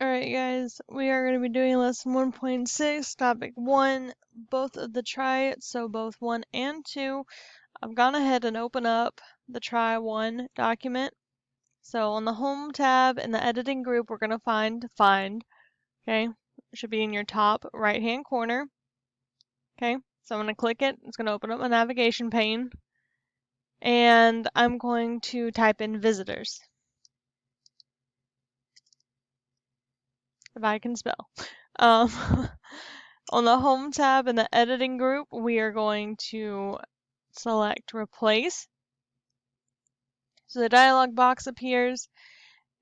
Alright guys, we are going to be doing lesson 1.6, topic 1, both of the try, so both 1 and 2. I've gone ahead and opened up the try 1 document. So on the home tab in the editing group, we're going to find, okay? It should be in your top right hand corner. Okay, so I'm going to click it, it's going to open up my navigation pane, and I'm going to type in visitors. If I can spell. On the home tab in the editing group, we are going to select replace. So the dialog box appears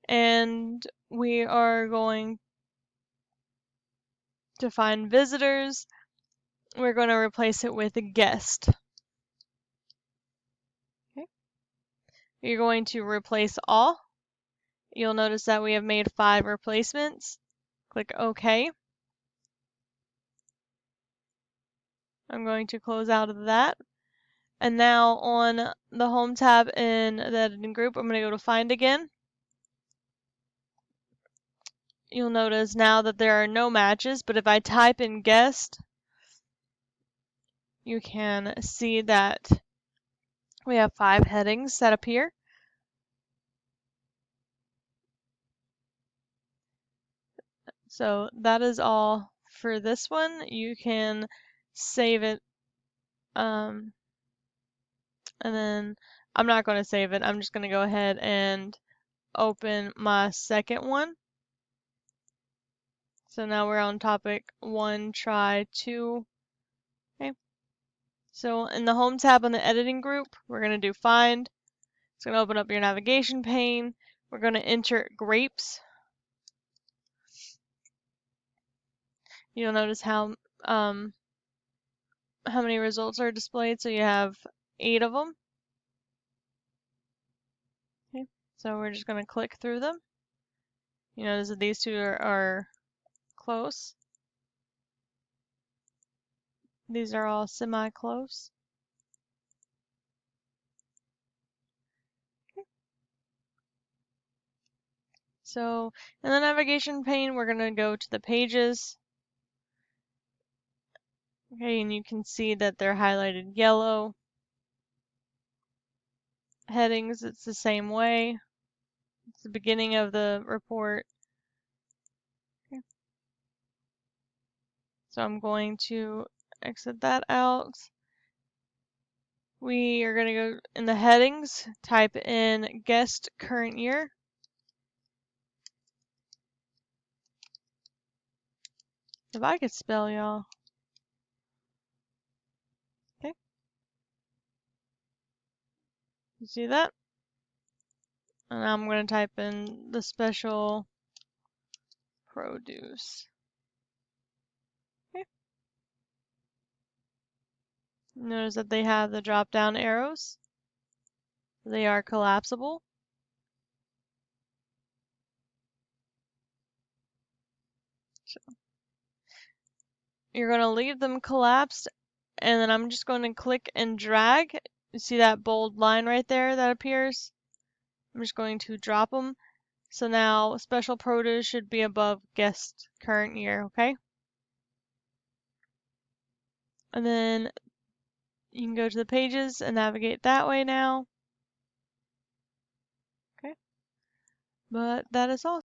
and we are going to find visitors. We're going to replace it with a guest. Okay. You're going to replace all. You'll notice that we have made 5 replacements. Click OK. I'm going to close out of that. And now on the home tab in the editing group, I'm going to go to find again. You'll notice now that there are no matches, but if I type in guest, you can see that we have 5 headings that appear. So that is all for this one. You can save it, and then I'm not going to save it. I'm just going to go ahead and open my second one. So now we're on topic 1, try 2. Okay. So in the home tab on the editing group, we're going to do find. It's going to open up your navigation pane. We're going to enter grapes. You'll notice how many results are displayed. So you have 8 of them. Okay. So we're just going to click through them. You notice that these two are close. These are all semi-close. Okay. So in the navigation pane, we're going to go to the pages. Okay, and you can see that they're highlighted yellow. Headings, it's the same way. It's the beginning of the report. Okay. So I'm going to exit that out. We are going to go in the headings, type in guest current year. If I could spell, y'all. Okay. You see that? And I'm going to type in the special produce. Okay. Notice that they have the drop down arrows. They are collapsible. So you're going to leave them collapsed, and then I'm just going to click and drag. You see that bold line right there that appears? I'm just going to drop them. So now special produce should be above guest current year, okay? And then you can go to the pages and navigate that way now. Okay. But that is all.